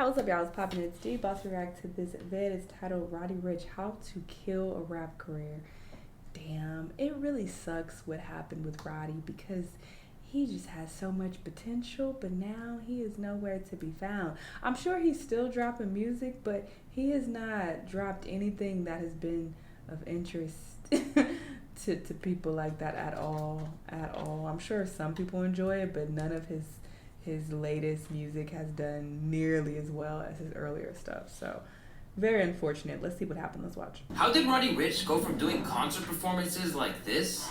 What's up, y'all? It's poppin'. It's D. About to react to this vid. It's titled Roddy Ricch, How to Kill a Rap Career. Damn, it really sucks what happened with Roddy because he just has so much potential, but now he is nowhere to be found. I'm sure he's still dropping music, but he has not dropped anything that has been of interest to people like that at all. I'm sure some people enjoy it, but none of his latest music has done nearly as well as his earlier stuff. So very unfortunate. Let's see what happened. Let's watch. How did Roddy Ricch go from doing concert performances like this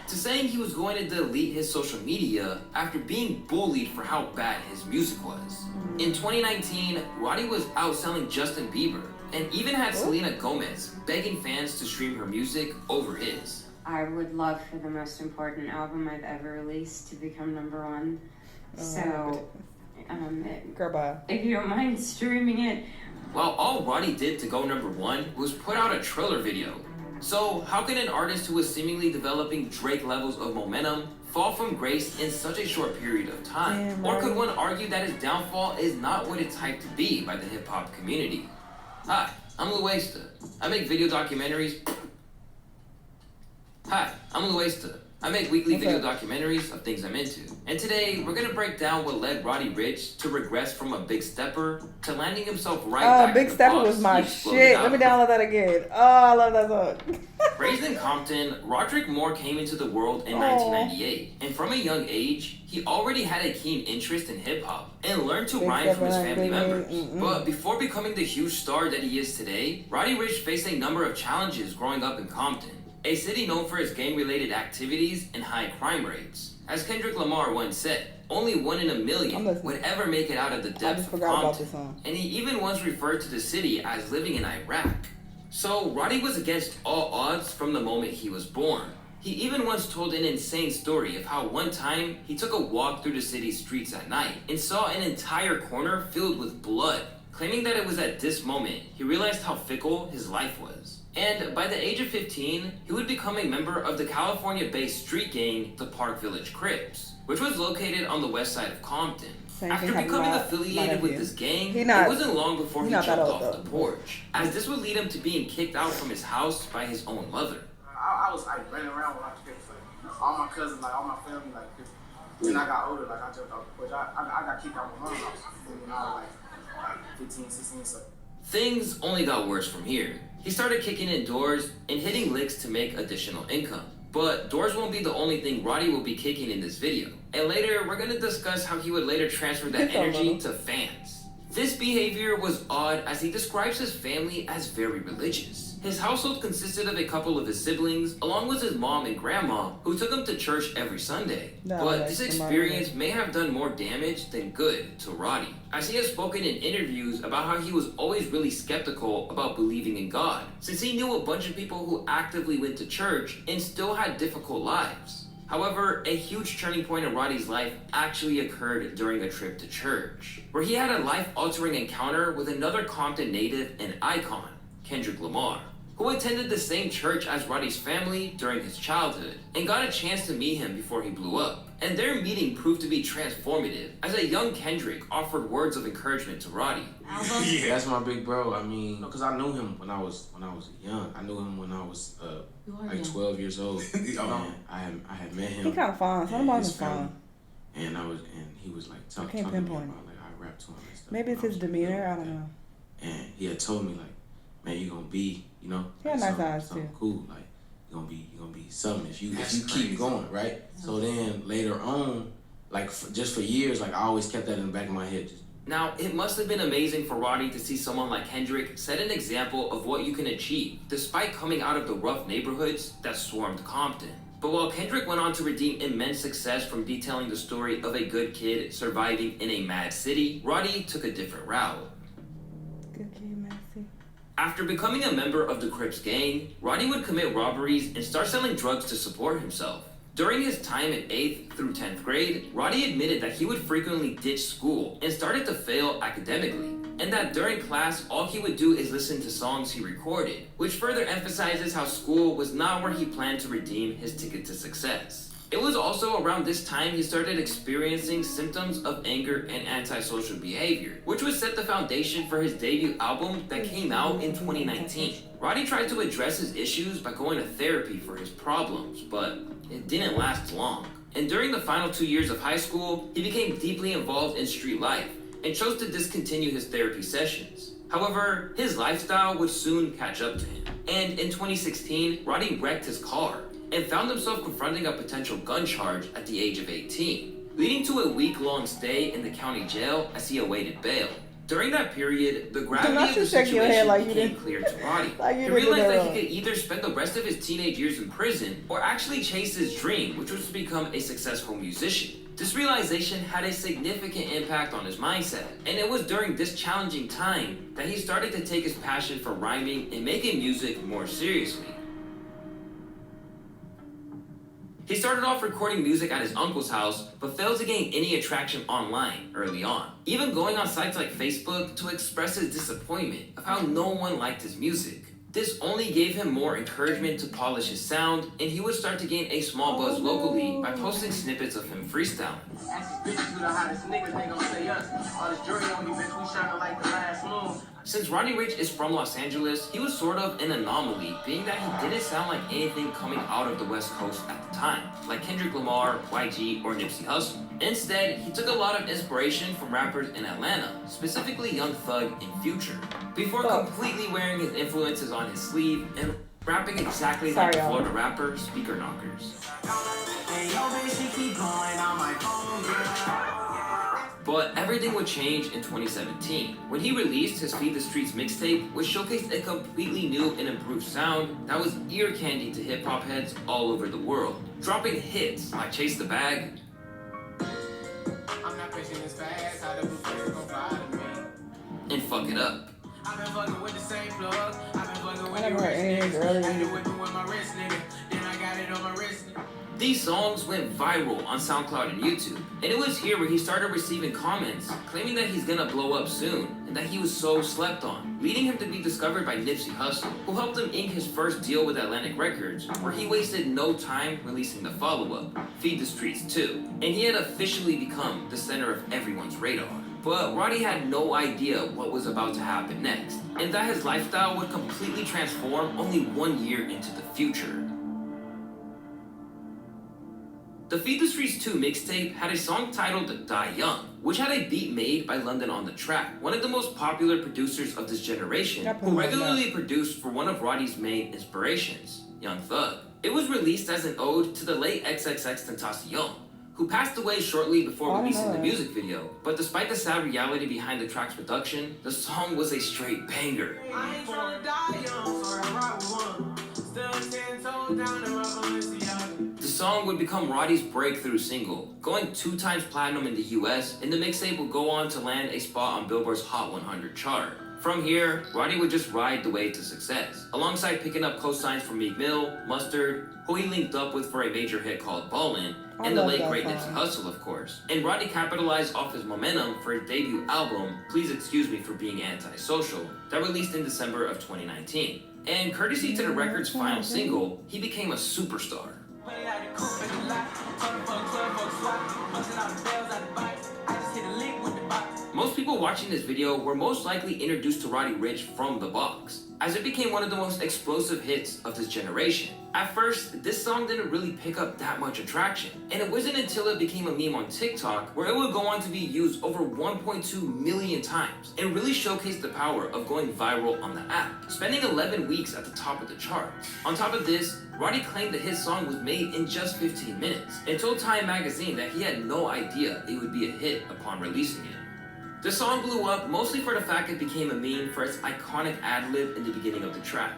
to saying he was going to delete his social media after being bullied for how bad his music was? In 2019, Roddy was outselling Justin Bieber and even had Selena Gomez begging fans to stream her music over his. I would love for the most important album I've ever released to become #1. If you don't mind streaming it. While all Roddy did to go #1 was put out a Triller video. So how can an artist who is seemingly developing Drake levels of momentum fall from grace in such a short period of time? Damn, or could one argue that his downfall is not what it's hyped to be by the hip-hop community? Hi, I'm Luesta. I make video documentaries. Hi, I'm Luesta. I make weekly video documentaries of things I'm into. And today, we're gonna break down what led Roddy Ricch to regress from a big stepper to landing himself right back Big in the Stepper box was my he exploded shit. out Let me of. download that again. Oh, I love that song. Raised in Compton, Roderick Moore came into the world in 1998. And from a young age, he already had a keen interest in hip-hop and learned to rhyme from his family members. But before becoming the huge star that he is today, Roddy Ricch faced a number of challenges growing up in Compton, a city known for its gang-related activities and high crime rates. As Kendrick Lamar once said, only 1 in a million would ever make it out of the depths of Compton. And he even once referred to the city as living in Iraq. So Roddy was against all odds from the moment he was born. He even once told an insane story of how one time he took a walk through the city's streets at night and saw an entire corner filled with blood, claiming that it was at this moment he realized how fickle his life was. And by the age of 15, he would become a member of the California-based street gang, the Park Village Crips, which was located on the west side of Compton. After becoming affiliated with this gang, it wasn't long before he jumped off the porch, as this would lead him to being kicked out from his house by his own mother. I was like running around with all my cousins, all my family, when I got older, I jumped off the porch. I got kicked out of my mom's house when I was like 15, 16, so. Things only got worse from here. He started kicking in doors and hitting licks to make additional income. But doors won't be the only thing Roddy will be kicking in this video. And later, we're gonna discuss how he would later transfer that energy to fans. This behavior was odd as he describes his family as very religious. His household consisted of a couple of his siblings, along with his mom and grandma, who took him to church every Sunday. But this experience may have done more damage than good to Roddy, as he has spoken in interviews about how he was always really skeptical about believing in God, since he knew a bunch of people who actively went to church and still had difficult lives. However, a huge turning point in Roddy's life actually occurred during a trip to church, where he had a life-altering encounter with another Compton native and icon, Kendrick Lamar, who attended the same church as Roddy's family during his childhood, and got a chance to meet him before he blew up. And their meeting proved to be transformative, as a young Kendrick offered words of encouragement to Roddy. Yeah, that's my big bro. I mean, because I knew him when I was young. I knew him when I was 12 years old. I had met him. He kind of fun. Something about his fun. And he was like talking to me about I rap to him and stuff. Maybe it's his demeanor. I don't know. And he had told me man, you gonna be, he had nice eyes too. Cool, you gonna be something if you keep going, right? So then later on, just for years, I always kept that in the back of my head. Now, it must have been amazing for Roddy to see someone like Kendrick set an example of what you can achieve, despite coming out of the rough neighborhoods that swarmed Compton. But while Kendrick went on to redeem immense success from detailing the story of a good kid surviving in a mad city, Roddy took a different route. Good kid, mad city. After becoming a member of the Crips gang, Roddy would commit robberies and start selling drugs to support himself. During his time in 8th through 10th grade, Roddy admitted that he would frequently ditch school and started to fail academically, and that during class, all he would do is listen to songs he recorded, which further emphasizes how school was not where he planned to redeem his ticket to success. It was also around this time he started experiencing symptoms of anger and antisocial behavior, which would set the foundation for his debut album that came out in 2019. Roddy tried to address his issues by going to therapy for his problems, but it didn't last long. And during the final 2 years of high school, he became deeply involved in street life and chose to discontinue his therapy sessions. However, his lifestyle would soon catch up to him. And in 2016, Roddy wrecked his car and found himself confronting a potential gun charge at the age of 18, leading to a week-long stay in the county jail as he awaited bail. During that period, the gravity of the situation became clear to Roddy. He realized that he could either spend the rest of his teenage years in prison or actually chase his dream, which was to become a successful musician. This realization had a significant impact on his mindset, and it was during this challenging time that he started to take his passion for rhyming and making music more seriously. He started off recording music at his uncle's house, but failed to gain any attraction online early on, even going on sites like Facebook to express his disappointment of how no one liked his music. This only gave him more encouragement to polish his sound, and he would start to gain a small buzz locally by posting snippets of him freestyling. Since Roddy Ricch is from Los Angeles, he was sort of an anomaly, being that he didn't sound like anything coming out of the West Coast at the time, like Kendrick Lamar, YG, or Nipsey Hussle. Instead, he took a lot of inspiration from rappers in Atlanta, specifically Young Thug and Future, before completely wearing his influences on his sleeve and rapping exactly like the Florida rapper Speaker Knockers. But everything would change in 2017, when he released his Feed the Streets mixtape, which showcased a completely new and improved sound that was ear candy to hip-hop heads all over the world, dropping hits like Chase the Bag, I'm not pushing this fast, how the blueprints gon' fly to me, and Fuck It Up. I've been fucking with the same plug, I've been fucking with your wrist, nigga. I been whipping with my wrist, nigga. Then I got it on my wrist, nigga. These songs went viral on SoundCloud and YouTube, and it was here where he started receiving comments claiming that he's gonna blow up soon and that he was so slept on, leading him to be discovered by Nipsey Hussle, who helped him ink his first deal with Atlantic Records, where he wasted no time releasing the follow-up, Feed the Streets 2, and he had officially become the center of everyone's radar. But Roddy had no idea what was about to happen next, and that his lifestyle would completely transform only 1 year into the future. The Feed the Streets 2 mixtape had a song titled Die Young, which had a beat made by London on the Track, one of the most popular producers of this generation, who regularly produced for one of Roddy's main inspirations, Young Thug. It was released as an ode to the late XXXTentacion, who passed away shortly before releasing the music video. But despite the sad reality behind the track's production, the song was a straight banger. I ain't trying to die young, so I rock one. Still 10 toes down and rock on this. The song would become Roddy's breakthrough single, going 2 times platinum in the US, and the mixtape would go on to land a spot on Billboard's Hot 100 chart. From here, Roddy would just ride the way to success, alongside picking up co-signs from Meek Mill, Mustard, who he linked up with for a major hit called Ballin', and the late great Nipsey Hussle, of course. And Roddy capitalized off his momentum for his debut album, Please Excuse Me for Being Antisocial, that released in December of 2019. And courtesy to the record's final single, he became a superstar. Most people watching this video were most likely introduced to Roddy Ricch from The Box, as it became one of the most explosive hits of this generation. At first, this song didn't really pick up that much attraction, and it wasn't until it became a meme on TikTok where it would go on to be used over 1.2 million times and really showcased the power of going viral on the app, spending 11 weeks at the top of the charts. On top of this, Roddy claimed that his song was made in just 15 minutes and told Time magazine that he had no idea it would be a hit upon releasing it. The song blew up mostly for the fact it became a meme for its iconic ad-lib in the beginning of the track.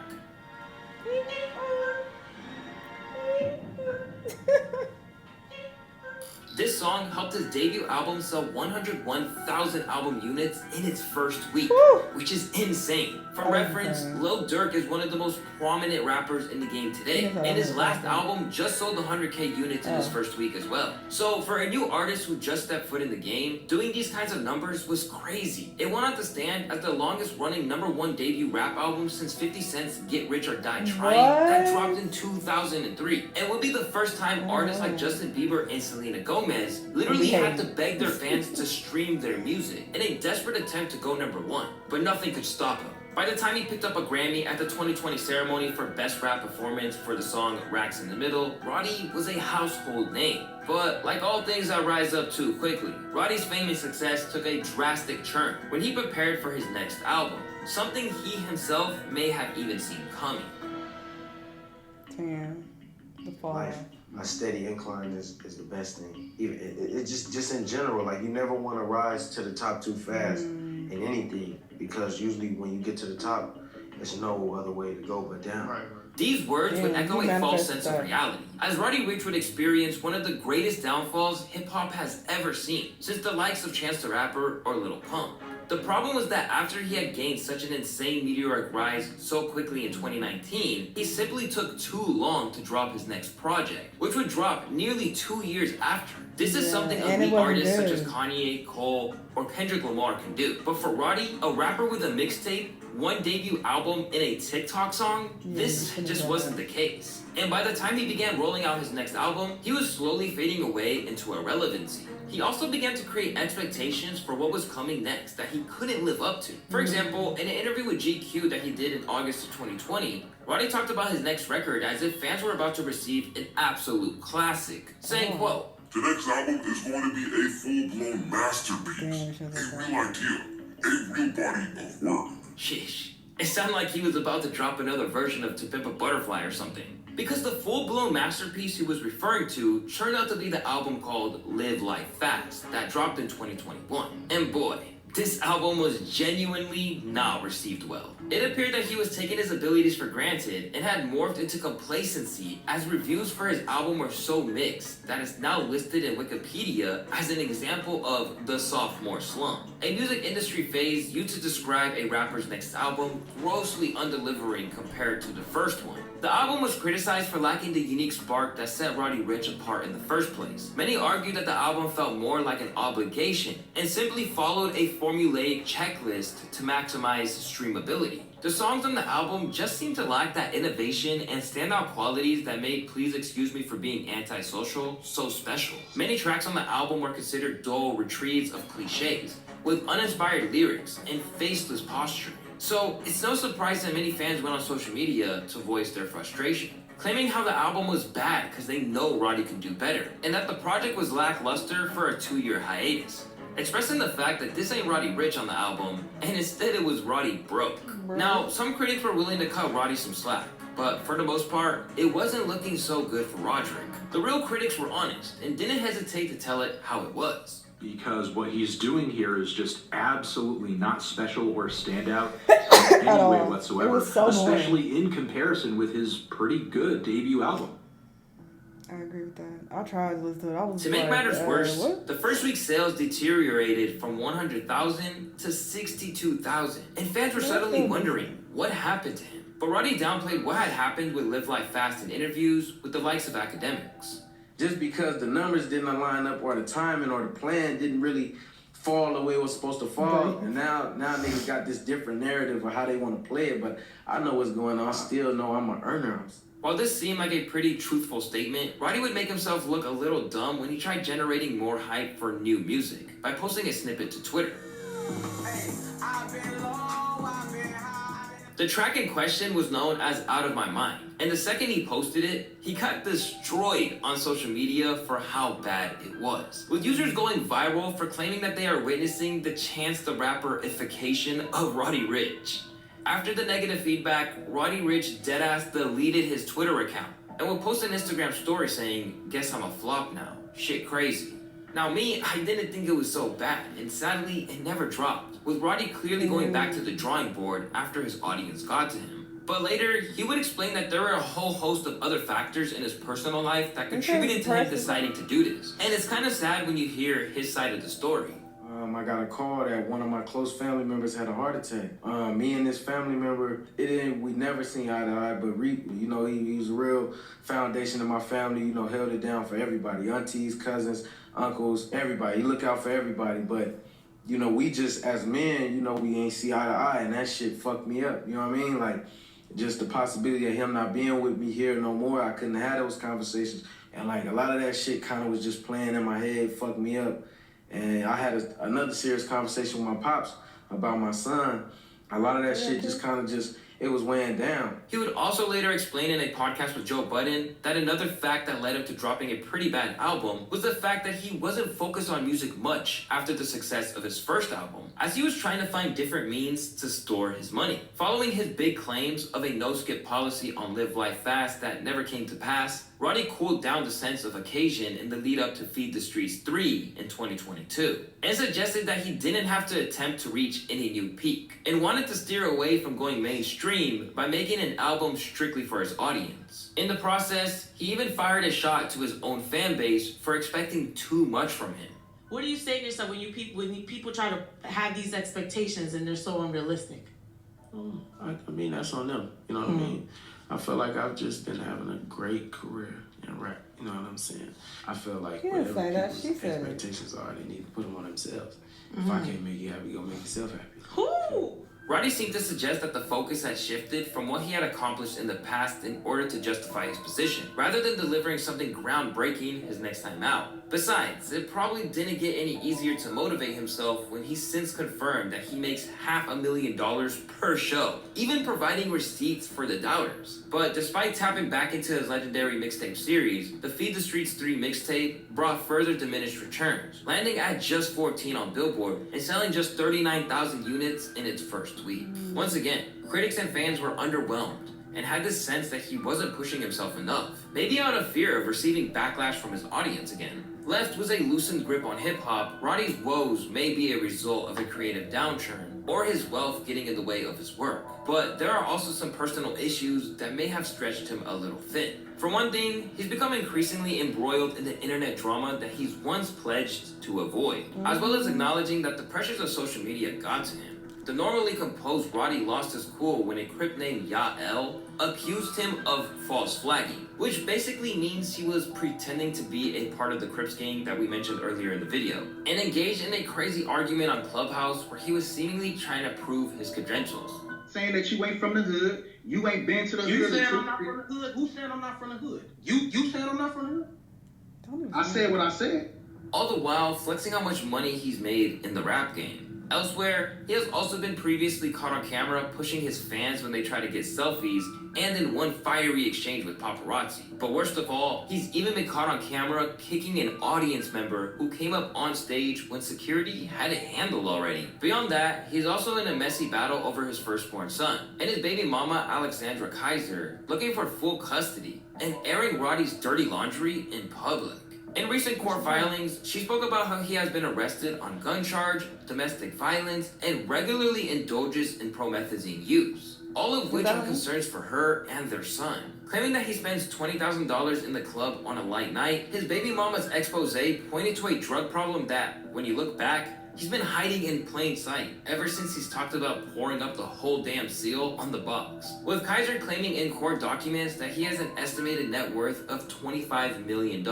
This song helped his debut album sell 101,000 album units in its first week, which is insane. For reference, Lil Durk is one of the most prominent rappers in the game today, and his last album just sold 100K units in his first week as well. So for a new artist who just stepped foot in the game, doing these kinds of numbers was crazy. It went on to stand as the longest running #1 debut rap album since 50 Cent's Get Rich or Die Trying that dropped in 2003, and would be the first time artists like Justin Bieber and Selena Gomez literally had to beg their fans to stream their music in a desperate attempt to go #1, but nothing could stop him. By the time he picked up a Grammy at the 2020 ceremony for Best Rap Performance for the song Racks in the Middle, Roddy was a household name. But like all things that rise up too quickly, Roddy's fame and success took a drastic turn when he prepared for his next album, something he himself may have even seen coming. Damn. The fall. Life, a steady incline is the best thing. Even it just in general, like you never want to rise to the top too fast in anything, because usually when you get to the top, there's no other way to go but down. Right. These words would echo a false sense of reality, as Roddy Ricch would experience one of the greatest downfalls hip-hop has ever seen, since the likes of Chance the Rapper or Lil Pump. The problem was that after he had gained such an insane meteoric rise so quickly in 2019, he simply took too long to drop his next project, which would drop nearly 2 years after. This is something elite artists such as Kanye, Cole, or Kendrick Lamar can do. But for Roddy, a rapper with a mixtape, one debut album, and a TikTok song, this just wasn't the case. And by the time he began rolling out his next album, he was slowly fading away into irrelevancy. He also began to create expectations for what was coming next that he couldn't live up to. For example, in an interview with GQ that he did in August of 2020, Roddy talked about his next record as if fans were about to receive an absolute classic, saying, quote, "The next album is going to be a full-blown masterpiece, a real idea, a real body of work." Sheesh. It sounded like he was about to drop another version of To Pimp a Butterfly or something. Because the full-blown masterpiece he was referring to turned out to be the album called Live Life Fast that dropped in 2021. And boy, this album was genuinely not received well. It appeared that he was taking his abilities for granted and had morphed into complacency, as reviews for his album were so mixed that it's now listed in Wikipedia as an example of the sophomore slump, a music industry phase used to describe a rapper's next album grossly undelivering compared to the first one. The album was criticized for lacking the unique spark that set Roddy Ricch apart in the first place. Many argued that the album felt more like an obligation and simply followed a formulaic checklist to maximize streamability. The songs on the album just seemed to lack that innovation and standout qualities that made Please Excuse Me for Being Antisocial so special. Many tracks on the album were considered dull retreats of cliches, with uninspired lyrics and faceless posturing. So it's no surprise that many fans went on social media to voice their frustration, claiming how the album was bad because they know Roddy could do better, and that the project was lackluster for a 2-year hiatus, expressing the fact that this ain't Roddy Ricch on the album, and instead it was Roddy broke. Now, some critics were willing to cut Roddy some slack, but for the most part, it wasn't looking so good for Roderick. The real critics were honest and didn't hesitate to tell it how it was. Because what he's doing here is just absolutely not special or standout in any way whatsoever, especially in comparison with his pretty good debut album. I agree with that. I tried to listen to it. To make matters worse, the first week's sales deteriorated from 100,000 to 62,000, and fans were suddenly wondering what happened to him. But Roddy downplayed what had happened with Live Life Fast in interviews with the likes of academics. Just because the numbers didn't line up, or the timing or the plan didn't really fall the way it was supposed to fall, and now niggas got this different narrative of how they want to play it, but I know what's going on. I still know I'm an earner. While this seemed like a pretty truthful statement, Roddy would make himself look a little dumb when he tried generating more hype for new music by posting a snippet to Twitter. The track in question was known as Out of My Mind, and the second he posted it, he got destroyed on social media for how bad it was, with users going viral for claiming that they are witnessing the Chance the Rapper-ification of Roddy Ricch. After the negative feedback, Roddy Ricch deadass deleted his Twitter account and would post an Instagram story saying, "Guess I'm a flop now. Shit crazy." Now me, I didn't think it was so bad, and sadly, it never dropped, with Roddy clearly going back to the drawing board after his audience got to him. But later, he would explain that there were a whole host of other factors in his personal life that contributed to him deciding to do this. And it's kind of sad when you hear his side of the story. I got a call that one of my close family members had a heart attack. Me and this family member, we never seen eye to eye, but you know, he was a real foundation of my family, you know, held it down for everybody, aunties, cousins, uncles, everybody. He looked out for everybody, but, you know, we just, as men, you know, we ain't see eye to eye, and that shit fucked me up, you know what I mean? Like, just the possibility of him not being with me here no more, I couldn't have those conversations. And, like, a lot of that shit kind of was just playing in my head, fucked me up. And I had another serious conversation with my pops about my son. A lot of that shit just kind of it was weighing down. He would also later explain in a podcast with Joe Budden that another fact that led him to dropping a pretty bad album was the fact that he wasn't focused on music much after the success of his first album, as he was trying to find different means to store his money. Following his big claims of a no-skip policy on Live Life Fast that never came to pass, Roddy cooled down the sense of occasion in the lead up to Feed the Streets 3 in 2022, and suggested that he didn't have to attempt to reach any new peak, and wanted to steer away from going mainstream by making an album strictly for his audience. In the process, he even fired a shot to his own fan base for expecting too much from him. What do you say to yourself when people try to have these expectations and they're so unrealistic? I mean, that's on them, you know what I mean? I feel like I've just been having a great career in rap, you know what I'm saying? I feel like whatever people's expectations are, they need to put them on themselves. If I can't make you happy, go make yourself happy. Who? Roddy seemed to suggest that the focus had shifted from what he had accomplished in the past in order to justify his position, rather than delivering something groundbreaking his next time out. Besides, it probably didn't get any easier to motivate himself when he's since confirmed that he makes $500,000 per show, even providing receipts for the doubters. But despite tapping back into his legendary mixtape series, the Feed the Streets 3 mixtape brought further diminished returns, landing at just 14 on Billboard and selling just 39,000 units in its first week. Once again, critics and fans were underwhelmed and had this sense that he wasn't pushing himself enough, maybe out of fear of receiving backlash from his audience again. Left with a loosened grip on hip-hop, Roddy's woes may be a result of a creative downturn or his wealth getting in the way of his work. But there are also some personal issues that may have stretched him a little thin. For one thing, he's become increasingly embroiled in the internet drama that he's once pledged to avoid, as well as acknowledging that the pressures of social media got to him. The normally composed Roddy lost his cool when a Crip named Yael accused him of false flagging, which basically means he was pretending to be a part of the Crips gang that we mentioned earlier in the video, and engaged in a crazy argument on Clubhouse where he was seemingly trying to prove his credentials. Saying that you ain't from the hood, you ain't been to the hood. You said I'm not from the hood? Who said I'm not from the hood? You said I'm not from the hood? I said what I said. All the while flexing how much money he's made in the rap game. Elsewhere, he has also been previously caught on camera pushing his fans when they try to get selfies, and in one fiery exchange with paparazzi. But worst of all, he's even been caught on camera kicking an audience member who came up on stage when security had it handled already. Beyond that, he's also in a messy battle over his firstborn son, and his baby mama Alexandra Kaiser, looking for full custody, and airing Roddy's dirty laundry in public. In recent court filings, she spoke about how he has been arrested on gun charge, domestic violence, and regularly indulges in promethazine use, all of which are concerns for her and their son. Claiming that he spends $20,000 in the club on a light night, his baby mama's expose pointed to a drug problem that, when you look back, he's been hiding in plain sight ever since he's talked about pouring up the whole damn seal on the box. With Kaiser claiming in court documents that he has an estimated net worth of $25 million,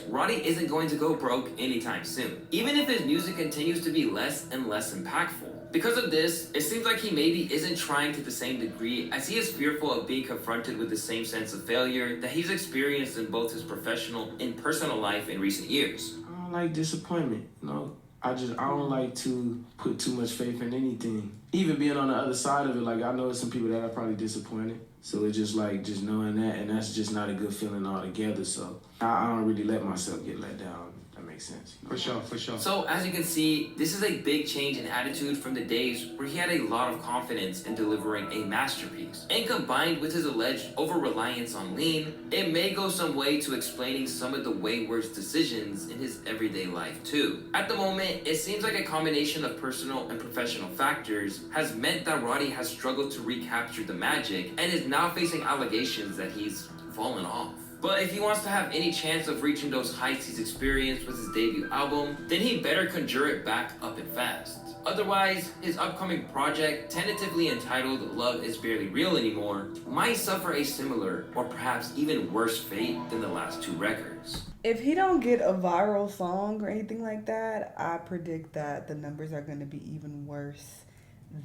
Roddy isn't going to go broke anytime soon, even if his music continues to be less and less impactful. Because of this, it seems like he maybe isn't trying to the same degree, as he is fearful of being confronted with the same sense of failure that he's experienced in both his professional and personal life in recent years. I don't like disappointment, you know? I don't like to put too much faith in anything. Even being on the other side of it, like I know some people that are probably disappointed. So it's just like, just knowing that, and that's just not a good feeling altogether. So I don't really let myself get let down. That makes makes sense. For sure, for sure. So, as you can see, this is a big change in attitude from the days where he had a lot of confidence in delivering a masterpiece. And combined with his alleged over-reliance on lean, it may go some way to explaining some of the wayward decisions in his everyday life too. At the moment, it seems like a combination of personal and professional factors has meant that Roddy has struggled to recapture the magic and is now facing allegations that he's fallen off. But if he wants to have any chance of reaching those heights he's experienced with his debut album, then he better conjure it back up and fast. Otherwise, his upcoming project, tentatively entitled Love Is Barely Real Anymore, might suffer a similar or perhaps even worse fate than the last two records. If he don't get a viral song or anything like that, I predict that the numbers are going to be even worse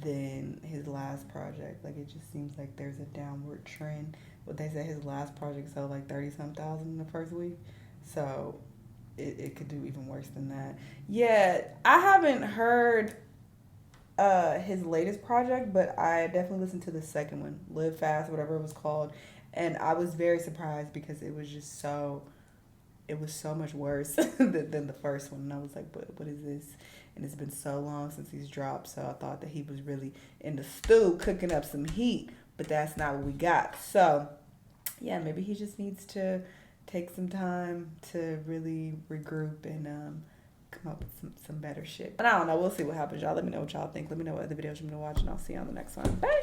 than his last project. Like, it just seems like there's a downward trend. But they said his last project sold like 30-some thousand in the first week. So it could do even worse than that. Yeah, I haven't heard his latest project, but I definitely listened to the second one, Live Fast, whatever it was called. And I was very surprised because it was just so much worse than the first one. And I was like, but what is this? And it's been so long since he's dropped. So I thought that he was really in the stew cooking up some heat. But that's not what we got. So, yeah, maybe he just needs to take some time to really regroup and come up with some better shit. But I don't know. We'll see what happens, y'all. Let me know what y'all think. Let me know what other videos you want to watch, and I'll see you on the next one. Bye.